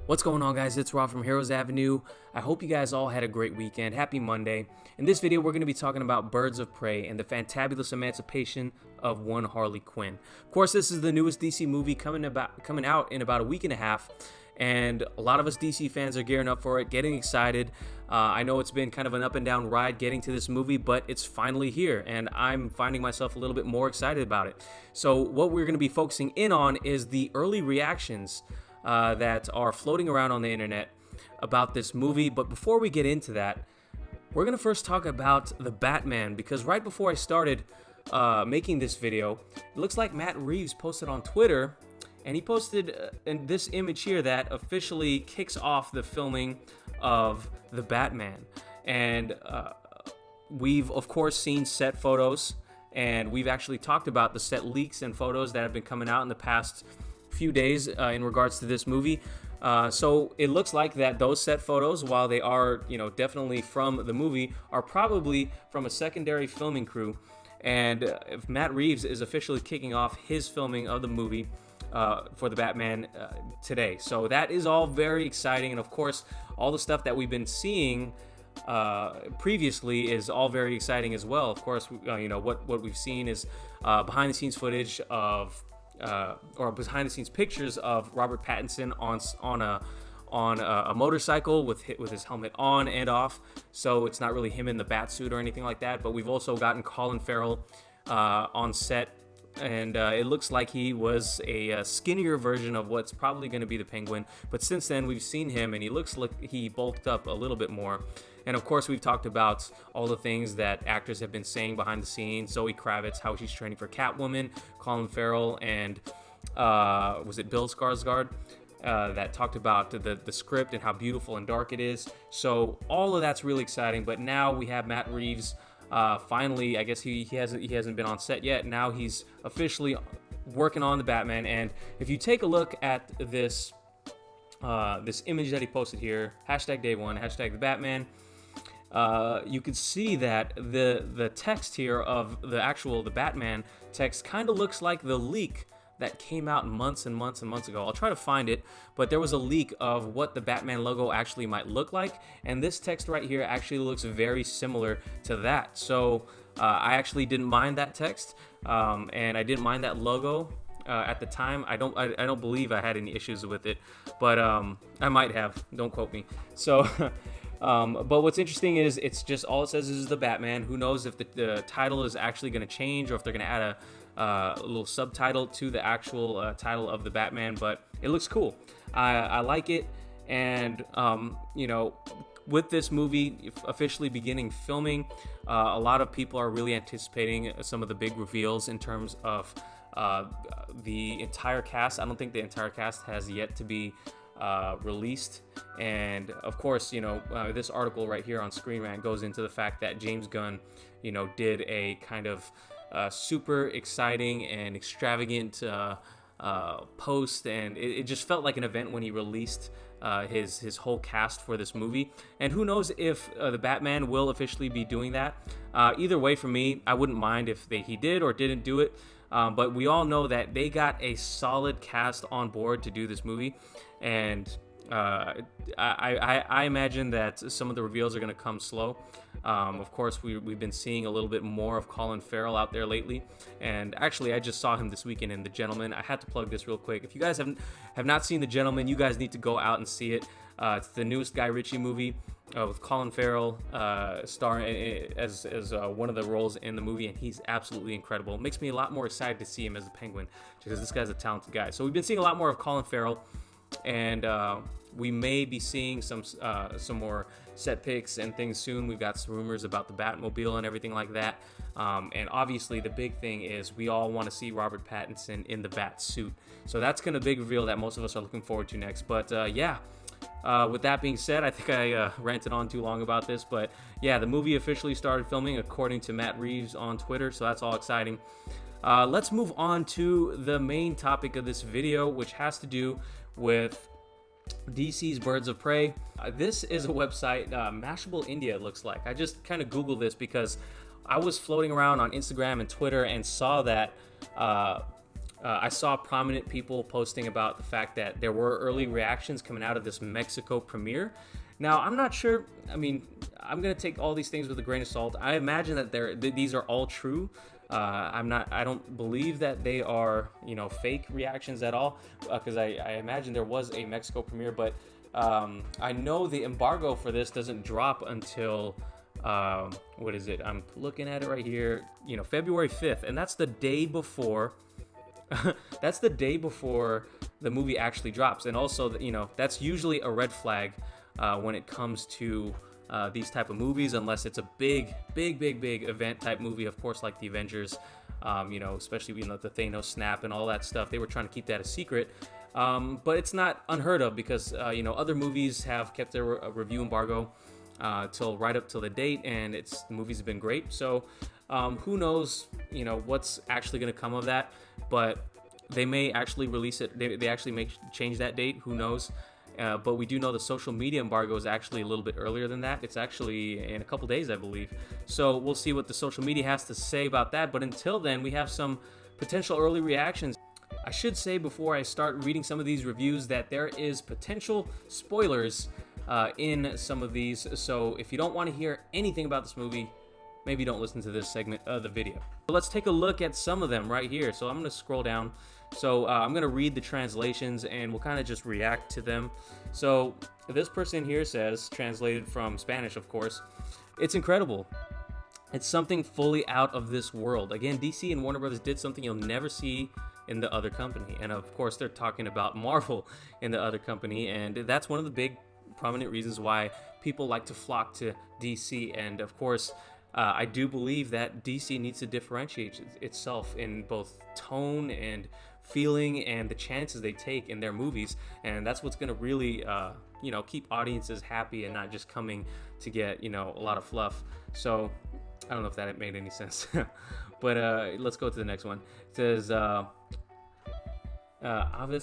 What's going on, guys? It's Rob from Heroes Avenue. I hope you guys all had a great weekend. Happy Monday. In this video, we're going to be talking about Birds of Prey and the fantabulous emancipation of one Harley Quinn. Of course, this is the newest DC movie coming out in about a week and a half, and a lot of us DC fans are gearing up for it, getting excited. I know it's been kind of an up and down ride getting to this movie, but it's finally here, and I'm finding myself a little bit more excited about it. So what we're going to be focusing in on is the early reactions that are floating around on the internet about this movie. But before we get into that, we're going to first talk about the Batman, because right before I started making this video, it looks like Matt Reeves posted on Twitter, and he posted this image here that officially kicks off the filming of the Batman. And we've of course seen set photos, and we've actually talked about the set leaks and photos that have been coming out in the past few days in regards to this movie. So it looks like that those set photos, while they are, definitely from the movie, are probably from a secondary filming crew. And if Matt Reeves is officially kicking off his filming of the movie for the Batman today. So that is all very exciting. And of course, all the stuff that we've been seeing previously is all very exciting as well. Of course, what we've seen is behind the scenes footage of or behind the scenes pictures of Robert Pattinson on a motorcycle with his helmet on and off, so it's not really him in the bat suit or anything like that. But we've also gotten Colin Farrell on set, and it looks like he was a skinnier version of what's probably going to be the Penguin. But since then, we've seen him, and he looks like he bulked up a little bit more. And of course, we've talked about all the things that actors have been saying behind the scenes. Zoe Kravitz, how she's training for Catwoman, Colin Farrell, and was it Bill Skarsgård that talked about the script and how beautiful and dark it is. So all of that's really exciting. But now we have Matt Reeves. Finally, I guess he hasn't been on set yet. Now he's officially working on the Batman. And if you take a look at this image that he posted here, #Day1, #the Batman. You can see that the text here of the Batman text kind of looks like the leak that came out months and months and months ago. I'll try to find it, but there was a leak of what the Batman logo actually might look like, and this text right here actually looks very similar to that. So I actually didn't mind that text, and I didn't mind that logo. At the time, I don't believe I had any issues with it, but I might have. Don't quote me. So, but what's interesting is it's just all it says is the Batman. Who knows if the title is actually going to change, or if they're going to add a little subtitle to the actual title of the Batman. But it looks cool. I like it, and with this movie officially beginning filming, a lot of people are really anticipating some of the big reveals in terms of the entire cast. I don't think the entire cast has yet to be released, and of course, this article right here on Screen Rant goes into the fact that James Gunn, did a kind of super exciting and extravagant post, and it just felt like an event when he released his whole cast for this movie. And who knows if the Batman will officially be doing that. Either way, for me, I wouldn't mind if he did or didn't do it. But we all know that they got a solid cast on board to do this movie, and I imagine that some of the reveals are going to come slow. Of course, we've been seeing a little bit more of Colin Farrell out there lately, and actually I just saw him this weekend in The Gentleman. I had to plug this real quick. If you guys have not seen The Gentleman, you guys need to go out and see it. It's the newest Guy Ritchie movie with Colin Farrell starring as one of the roles in the movie, and he's absolutely incredible. It makes me a lot more excited to see him as the Penguin, because this guy's a talented guy. So we've been seeing a lot more of Colin Farrell, and we may be seeing some more set pics and things soon. We've got some rumors about the Batmobile and everything like that. And obviously the big thing is we all want to see Robert Pattinson in the bat suit. So that's going to be a big reveal that most of us are looking forward to next. But with that being said, I think I ranted on too long about this. But yeah, the movie officially started filming according to Matt Reeves on Twitter. So that's all exciting. Let's move on to the main topic of this video, which has to do with DC's Birds of Prey. This is a website, Mashable India, it looks like. I just kind of Googled this because I was floating around on Instagram and Twitter and saw that I saw prominent people posting about the fact that there were early reactions coming out of this Mexico premiere. Now, I'm not sure. I mean, I'm gonna take all these things with a grain of salt. I imagine that these are all true. I don't believe that they are, fake reactions at all, because I imagine there was a Mexico premiere, but I know the embargo for this doesn't drop until, what is it? I'm looking at it right here, February 5th, and that's the day before, that's the day before the movie actually drops. And also, that's usually a red flag when it comes to these type of movies, unless it's a big event type movie, of course, like the Avengers, especially the Thanos snap and all that stuff. They were trying to keep that a secret, but it's not unheard of, because other movies have kept their review embargo till right up till the date, and the movies have been great. So who knows what's actually going to come of that, but they may actually release it. They actually may change that date. Who knows? But we do know the social media embargo is actually a little bit earlier than that. It's actually in a couple days, I believe. So we'll see what the social media has to say about that. But until then, we have some potential early reactions. I should say before I start reading some of these reviews that there is potential spoilers in some of these. So if you don't want to hear anything about this movie, maybe don't listen to this segment of the video. But let's take a look at some of them right here. So I'm going to scroll down. So I'm going to read the translations, and we'll kind of just react to them. So this person here says, translated from Spanish, of course, "It's incredible. It's something fully out of this world. Again, DC and Warner Brothers did something you'll never see in the other company." And of course, they're talking about Marvel in the other company. And that's one of the big prominent reasons why people like to flock to DC. And of course, I do believe that DC needs to differentiate itself in both tone and feeling and the chances they take in their movies, and that's what's going to really keep audiences happy and not just coming to get a lot of fluff. So I don't know if that made any sense. But let's go to the next one. It says Aves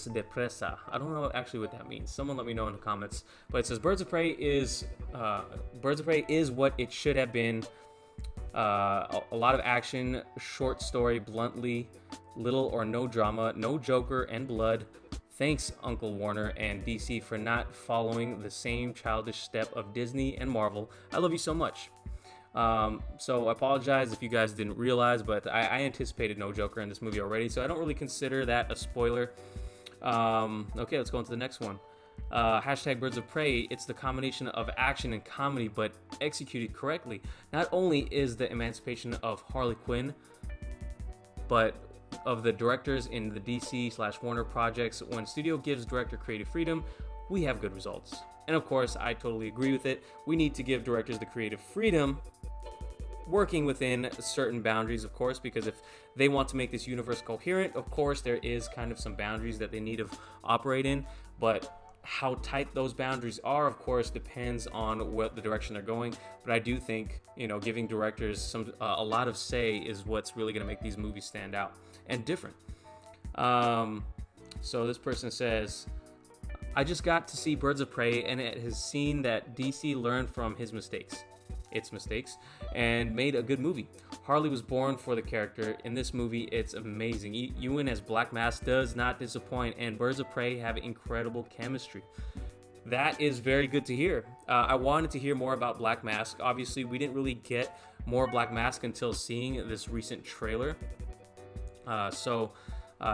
de Presa. I don't know actually what that means. Someone let me know in the comments. But it says Birds of Prey is what it should have been. A lot of action, short story, bluntly, little or no drama, no Joker and blood. Thanks, Uncle Warner and DC, for not following the same childish step of Disney and Marvel. I love you so much. So I apologize if you guys didn't realize, but I anticipated no Joker in this movie already, so I don't really consider that a spoiler. Okay, let's go on to the next one. Hashtag Birds of Prey. It's the combination of action and comedy, but executed correctly. Not only is the emancipation of Harley Quinn, but of the directors in the DC/Warner projects. When studio gives director creative freedom, we have good results. And of course, I totally agree with it. We need to give directors the creative freedom, working within certain boundaries, of course, because if they want to make this universe coherent, of course, there is kind of some boundaries that they need to operate in. But how tight those boundaries are, of course, depends on what the direction they're going. But I do think, giving directors a lot of say is what's really going to make these movies stand out and different. So this person says, "I just got to see Birds of Prey, and it has seen that DC learned from its mistakes, and made a good movie. Harley was born for the character. In this movie, it's amazing. Ewan as Black Mask does not disappoint, and Birds of Prey have incredible chemistry." That is very good to hear. I wanted to hear more about Black Mask. Obviously, we didn't really get more Black Mask until seeing this recent trailer.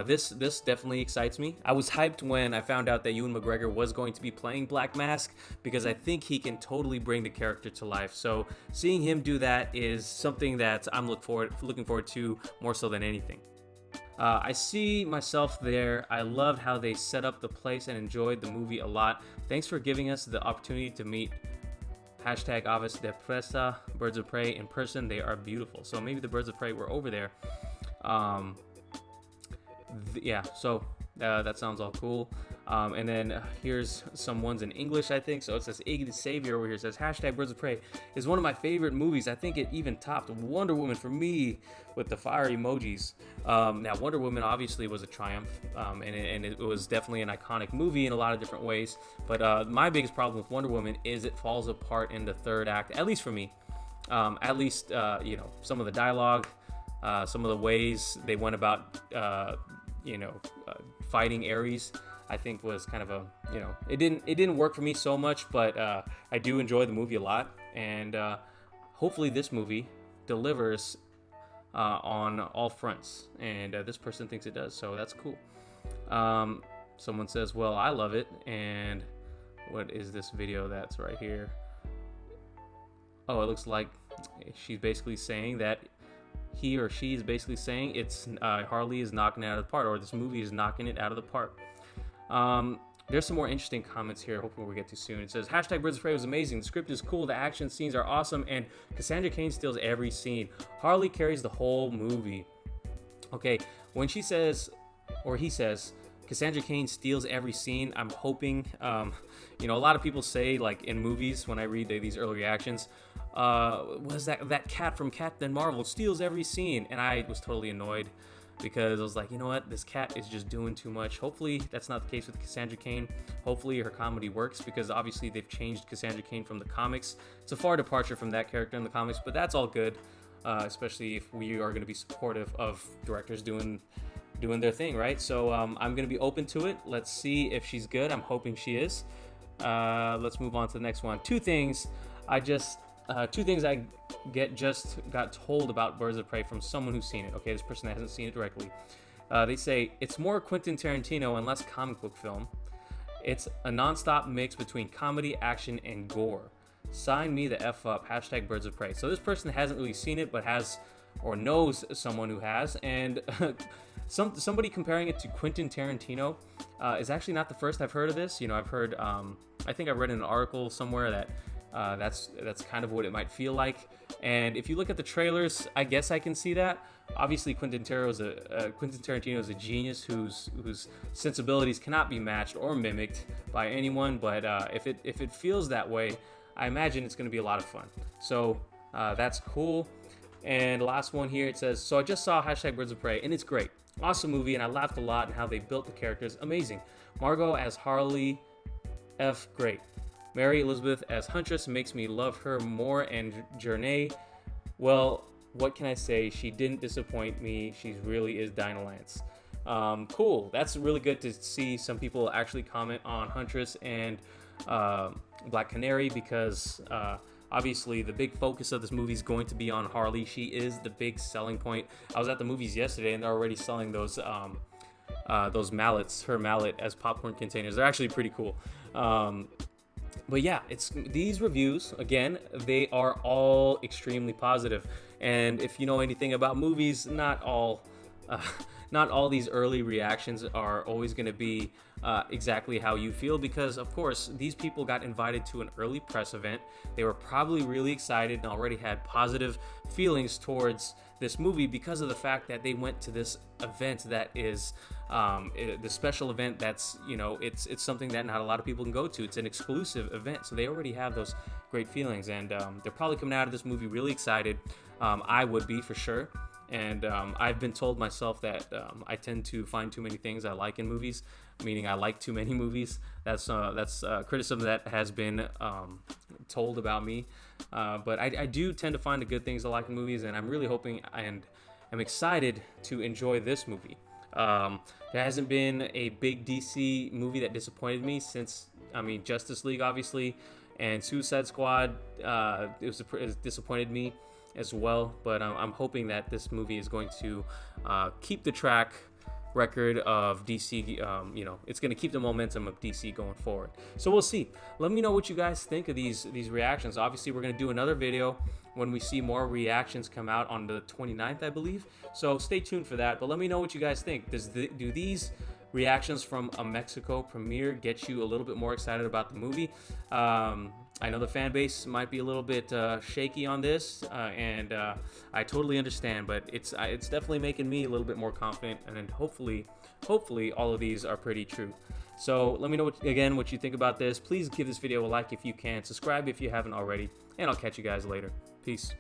This definitely excites me. I was hyped when I found out that Ewan McGregor was going to be playing Black Mask, because I think he can totally bring the character to life. So seeing him do that is something that I'm looking forward to more so than anything. I see myself there. I loved how they set up the place and enjoyed the movie a lot. Thanks for giving us the opportunity to meet hashtag Aves de Presa, Birds of Prey in person. They are beautiful. So maybe the Birds of Prey were over there. That sounds all cool. And then here's some ones in English, I think. So it says Iggy the Savior over here says hashtag Birds of Prey is one of my favorite movies. I think it even topped Wonder Woman for me with the fire emojis. Now Wonder Woman obviously was a triumph, and it was definitely an iconic movie in a lot of different ways. But my biggest problem with Wonder Woman is it falls apart in the third act, at least for me. Some of the dialogue, some of the ways they went about fighting Ares, I think was kind of a, it didn't work for me so much, but I do enjoy the movie a lot, and hopefully this movie delivers on all fronts, and this person thinks it does, so that's cool. Someone says, well, I love it, and what is this video that's right here? Oh, it looks like she's basically saying that he or she is basically saying it's Harley is knocking it out of the park, or this movie is knocking it out of the park. There's some more interesting comments here. Hopefully we'll get to soon. It says, hashtag Birds of Prey was amazing. The script is cool. The action scenes are awesome. And Cassandra Cain steals every scene. Harley carries the whole movie. Okay, when she says, or he says, Cassandra Cain steals every scene, I'm hoping, a lot of people say, like in movies, when I read these early reactions, was that cat from Captain Marvel steals every scene. And I was totally annoyed, because I was like, you know what, this cat is just doing too much. Hopefully that's not the case with Cassandra Cain. Hopefully her comedy works, because obviously they've changed Cassandra Cain from the comics. It's a far departure from that character in the comics, but that's all good, especially if we are going to be supportive of directors doing their thing, right? So I'm going to be open to it. Let's see if she's good. I'm hoping she is. Let's move on to the next one. Two things I got told about Birds of Prey from someone who's seen it. Okay, this person hasn't seen it directly. They say it's more Quentin Tarantino and less comic book film. It's a non-stop mix between comedy, action, and gore. Sign me the F up. Hashtag Birds of Prey. So this person hasn't really seen it, but has or knows someone who has, and somebody comparing it to Quentin Tarantino is actually not the first I've heard of this. I've heard, I think I read in an article somewhere that that's kind of what it might feel like. And if you look at the trailers, I guess I can see that. Obviously, Quentin Tarantino is a genius whose sensibilities cannot be matched or mimicked by anyone. But if it feels that way, I imagine it's going to be a lot of fun. So that's cool. And last one here, it says, so I just saw hashtag Birds of Prey, and it's great. Awesome movie, and I laughed a lot, and how they built the characters, amazing. Margot as Harley, F, great. Mary Elizabeth as Huntress makes me love her more, and Journey, well, what can I say? She didn't disappoint me. She really is Dinah Lance. Cool. That's really good to see some people actually comment on Huntress and Black Canary, because obviously the big focus of this movie is going to be on Harley. She is the big selling point. I was at the movies yesterday, and they're already selling those mallets, her mallet, as popcorn containers. They're actually pretty cool. But yeah, it's these reviews, again, they are all extremely positive. And if you know anything about movies, not all these early reactions are always going to be exactly how you feel, because of course these people got invited to an early press event. They were probably really excited and already had positive feelings towards this movie because of the fact that they went to this event that is the special event that's, it's something that not a lot of people can go to. It's an exclusive event, so they already have those great feelings, and they're probably coming out of this movie really excited. I would be, for sure. And I've been told myself that I tend to find too many things I like in movies, meaning I like too many movies. That's criticism that has been told about me. But I do tend to find the good things I like in movies, and I'm really hoping and I'm excited to enjoy this movie. There hasn't been a big DC movie that disappointed me since, Justice League, obviously, and Suicide Squad. It disappointed me as well, but I'm hoping that this movie is going to keep the track record of DC. It's going to keep the momentum of DC going forward. So we'll see. Let me know what you guys think of these reactions. Obviously, we're going to do another video when we see more reactions come out on the 29th, I believe. So stay tuned for that. But let me know what you guys think. Do these reactions from a Mexico premiere get you a little bit more excited about the movie? I know the fan base might be a little bit shaky on this, and I totally understand, but it's definitely making me a little bit more confident, and then hopefully all of these are pretty true. So let me know what you think about this. Please give this video a like if you can, subscribe if you haven't already, and I'll catch you guys later. Peace.